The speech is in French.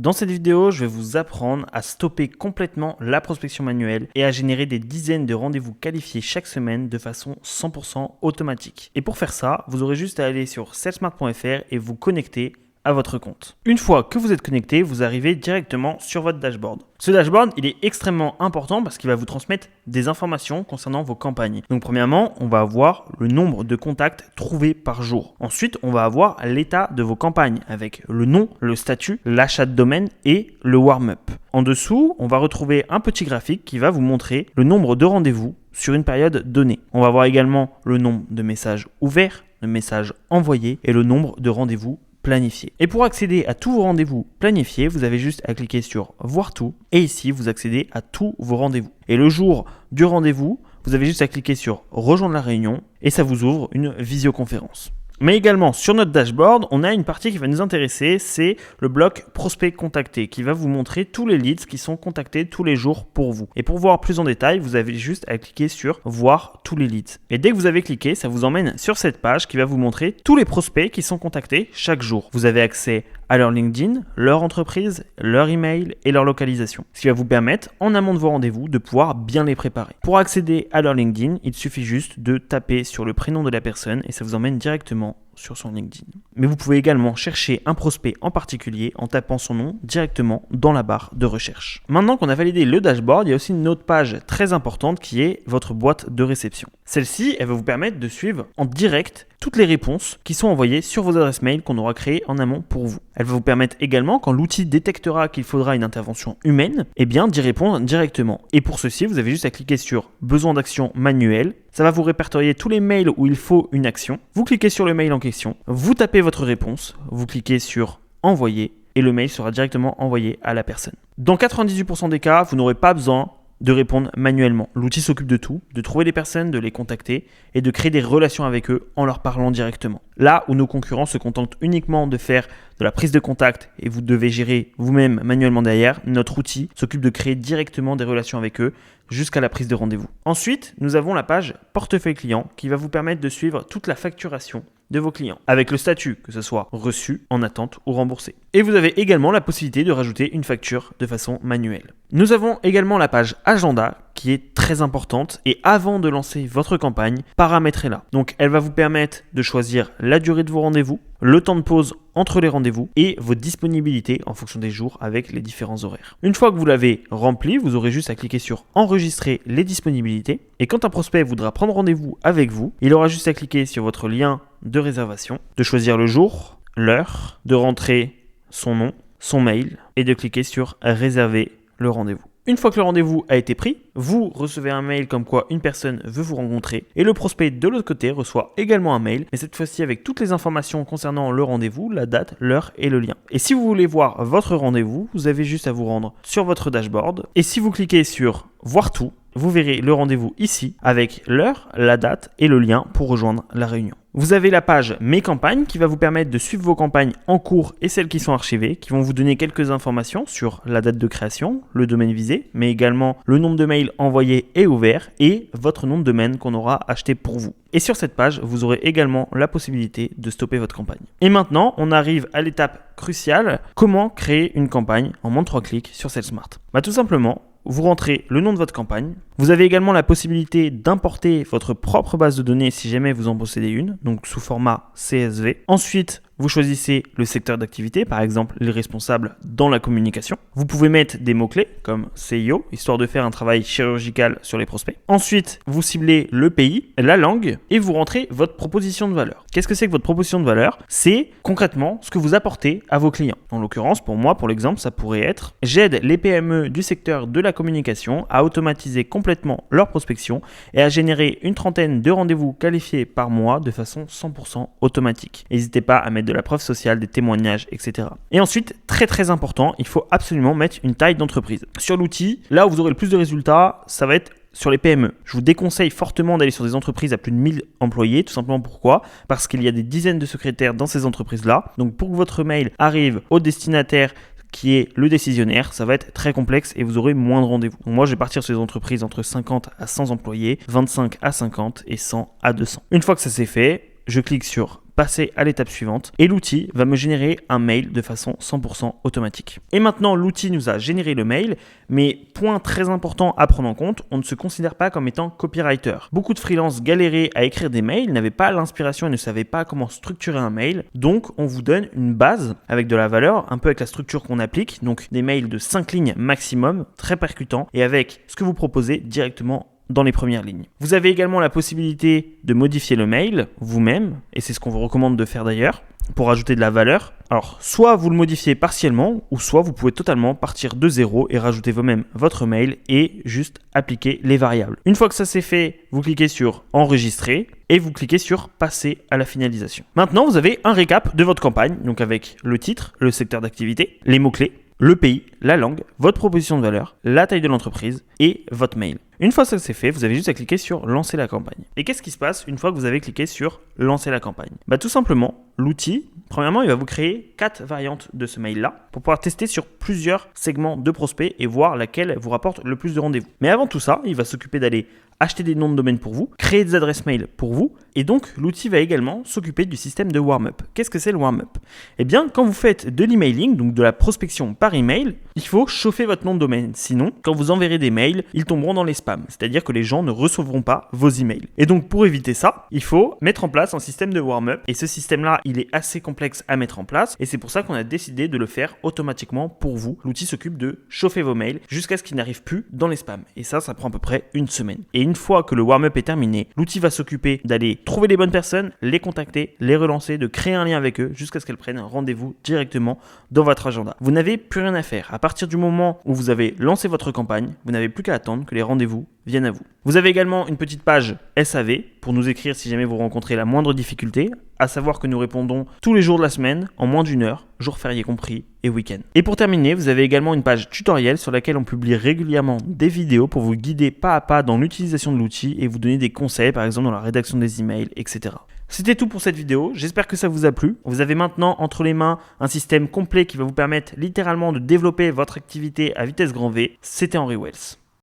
Dans cette vidéo, je vais vous apprendre à stopper complètement la prospection manuelle et à générer des dizaines de rendez-vous qualifiés chaque semaine de façon 100% automatique. Et pour faire ça, vous aurez juste à aller sur salesmart.fr et vous connecter à votre compte. Une fois que vous êtes connecté, vous arrivez directement sur votre dashboard. Ce dashboard, il est extrêmement important parce qu'il va vous transmettre des informations concernant vos campagnes. Donc premièrement, on va avoir le nombre de contacts trouvés par jour. Ensuite, on va avoir l'état de vos campagnes avec le nom, le statut, l'achat de domaine et le warm-up. En dessous, on va retrouver un petit graphique qui va vous montrer le nombre de rendez-vous sur une période donnée. On va voir également le nombre de messages ouverts, de messages envoyés et le nombre de rendez-vous planifié. Et pour accéder à tous vos rendez-vous planifiés, vous avez juste à cliquer sur voir tout et ici vous accédez à tous vos rendez-vous. Et le jour du rendez-vous, vous avez juste à cliquer sur rejoindre la réunion et ça vous ouvre une visioconférence. Mais également sur notre dashboard, on a une partie qui va nous intéresser, c'est le bloc prospect contacté qui va vous montrer tous les leads qui sont contactés tous les jours pour vous. Et pour voir plus en détail, vous avez juste à cliquer sur voir tous les leads. Et dès que vous avez cliqué, ça vous emmène sur cette page qui va vous montrer tous les prospects qui sont contactés chaque jour. Vous avez accès à leur LinkedIn, leur entreprise, leur email et leur localisation. Ce qui va vous permettre, en amont de vos rendez-vous, de pouvoir bien les préparer. Pour accéder à leur LinkedIn, il suffit juste de taper sur le prénom de la personne et ça vous emmène directement sur son LinkedIn. Mais vous pouvez également chercher un prospect en particulier en tapant son nom directement dans la barre de recherche. Maintenant qu'on a validé le dashboard, il y a aussi une autre page très importante qui est votre boîte de réception. Celle-ci, elle va vous permettre de suivre en direct toutes les réponses qui sont envoyées sur vos adresses mail qu'on aura créées en amont pour vous. Elle va vous permettre également, quand l'outil détectera qu'il faudra une intervention humaine, d'y répondre directement. Et pour ceci, vous avez juste à cliquer sur besoin d'action manuelle. Ça va vous répertorier tous les mails où il faut une action. Vous cliquez sur le mail en question, vous tapez votre réponse, vous cliquez sur envoyer et le mail sera directement envoyé à la personne. Dans 98% des cas, vous n'aurez pas besoin de répondre manuellement. L'outil s'occupe de tout, de trouver les personnes, de les contacter et de créer des relations avec eux en leur parlant directement. Là où nos concurrents se contentent uniquement de faire de la prise de contact et vous devez gérer vous-même manuellement derrière, notre outil s'occupe de créer directement des relations avec eux jusqu'à la prise de rendez-vous. Ensuite, nous avons la page portefeuille client qui va vous permettre de suivre toute la facturation de vos clients, avec le statut, que ce soit reçu, en attente ou remboursé. Et vous avez également la possibilité de rajouter une facture de façon manuelle. Nous avons également la page agenda qui est très importante et avant de lancer votre campagne, paramétrez-la. Donc elle va vous permettre de choisir la durée de vos rendez-vous, le temps de pause entre les rendez-vous et vos disponibilités en fonction des jours avec les différents horaires. Une fois que vous l'avez rempli, vous aurez juste à cliquer sur enregistrer les disponibilités et quand un prospect voudra prendre rendez-vous avec vous, il aura juste à cliquer sur votre lien de réservation, de choisir le jour, l'heure, de rentrer son nom, son mail et de cliquer sur réserver le rendez-vous. Une fois que le rendez-vous a été pris, vous recevez un mail comme quoi une personne veut vous rencontrer et le prospect de l'autre côté reçoit également un mail, mais cette fois-ci avec toutes les informations concernant le rendez-vous, la date, l'heure et le lien. Et si vous voulez voir votre rendez-vous, vous avez juste à vous rendre sur votre dashboard et si vous cliquez sur voir tout, vous verrez le rendez-vous ici avec l'heure, la date et le lien pour rejoindre la réunion. Vous avez la page Mes campagnes qui va vous permettre de suivre vos campagnes en cours et celles qui sont archivées, qui vont vous donner quelques informations sur la date de création, le domaine visé, mais également le nombre de mails envoyés et ouverts et votre nom de domaine qu'on aura acheté pour vous. Et sur cette page, vous aurez également la possibilité de stopper votre campagne. Et maintenant, on arrive à l'étape cruciale, comment créer une campagne en moins de 3 clics sur SalesSmart. Tout simplement, vous rentrez le nom de votre campagne. Vous avez également la possibilité d'importer votre propre base de données si jamais vous en possédez une, donc sous format CSV. Ensuite, vous choisissez le secteur d'activité, par exemple les responsables dans la communication. Vous pouvez mettre des mots-clés comme CIO, histoire de faire un travail chirurgical sur les prospects. Ensuite, vous ciblez le pays, la langue et vous rentrez votre proposition de valeur. Qu'est-ce que c'est que votre proposition de valeur ? C'est concrètement ce que vous apportez à vos clients. En l'occurrence, pour moi, pour l'exemple, ça pourrait être « J'aide les PME du secteur de la communication à automatiser complètement leur prospection et à générer une trentaine de rendez-vous qualifiés par mois de façon 100% automatique. » N'hésitez pas à mettre de la preuve sociale, des témoignages, etc. Et ensuite, très important, il faut absolument mettre une taille d'entreprise. Sur l'outil, là où vous aurez le plus de résultats, ça va être sur les PME. Je vous déconseille fortement d'aller sur des entreprises à plus de 1000 employés, tout simplement pourquoi ? Parce qu'il y a des dizaines de secrétaires dans ces entreprises-là. Donc pour que votre mail arrive au destinataire qui est le décisionnaire, ça va être très complexe et vous aurez moins de rendez-vous. Donc moi, je vais partir sur des entreprises entre 50 à 100 employés, 25 à 50 et 100 à 200. Une fois que ça c'est fait, je clique sur passer à l'étape suivante et l'outil va me générer un mail de façon 100% automatique. Et maintenant, l'outil nous a généré le mail, mais point très important à prendre en compte, on ne se considère pas comme étant copywriter. Beaucoup de freelances galéraient à écrire des mails, n'avaient pas l'inspiration et ne savaient pas comment structurer un mail. Donc, on vous donne une base avec de la valeur, un peu avec la structure qu'on applique, donc des mails de 5 lignes maximum, très percutants, et avec ce que vous proposez directement dans les premières lignes. Vous avez également la possibilité de modifier le mail vous-même, et c'est ce qu'on vous recommande de faire d'ailleurs, pour ajouter de la valeur. Alors, soit vous le modifiez partiellement, ou soit vous pouvez totalement partir de zéro et rajouter vous-même votre mail et juste appliquer les variables. Une fois que ça c'est fait, vous cliquez sur enregistrer et vous cliquez sur passer à la finalisation. Maintenant, vous avez un récap de votre campagne, donc avec le titre, le secteur d'activité, les mots-clés, le pays, la langue, votre proposition de valeur, la taille de l'entreprise et votre mail. Une fois que ça c'est fait, vous avez juste à cliquer sur lancer la campagne. Et qu'est-ce qui se passe une fois que vous avez cliqué sur lancer la campagne? Tout simplement, l'outil, premièrement, il va vous créer 4 variantes de ce mail-là pour pouvoir tester sur plusieurs segments de prospects et voir laquelle vous rapporte le plus de rendez-vous. Mais avant tout ça, il va s'occuper d'aller acheter des noms de domaine pour vous, créer des adresses mail pour vous, et donc l'outil va également s'occuper du système de warm-up. Qu'est-ce que c'est le warm-up? Eh bien, quand vous faites de l'emailing, donc de la prospection par email, il faut chauffer votre nom de domaine. Sinon, quand vous enverrez des mails, ils tomberont dans les spams, c'est-à-dire que les gens ne recevront pas vos emails. Et donc, pour éviter ça, il faut mettre en place un système de warm-up, et ce système-là, il est assez complexe à mettre en place, et c'est pour ça qu'on a décidé de le faire automatiquement pour vous. L'outil s'occupe de chauffer vos mails jusqu'à ce qu'ils n'arrivent plus dans les spams. Et ça prend à peu près une semaine. Et une fois que le warm-up est terminé, l'outil va s'occuper d'aller trouver les bonnes personnes, les contacter, les relancer, de créer un lien avec eux jusqu'à ce qu'elles prennent un rendez-vous directement dans votre agenda. Vous n'avez plus rien à faire. À partir du moment où vous avez lancé votre campagne, vous n'avez plus qu'à attendre que les rendez-vous viennent à vous. Vous avez également une petite page SAV pour nous écrire si jamais vous rencontrez la moindre difficulté, à savoir que nous répondons tous les jours de la semaine, en moins d'1 heure, jours fériés compris et week-end. Et pour terminer, vous avez également une page tutoriel sur laquelle on publie régulièrement des vidéos pour vous guider pas à pas dans l'utilisation de l'outil et vous donner des conseils, par exemple dans la rédaction des emails, etc. C'était tout pour cette vidéo, j'espère que ça vous a plu. Vous avez maintenant entre les mains un système complet qui va vous permettre littéralement de développer votre activité à vitesse grand V. C'était Henry Wells.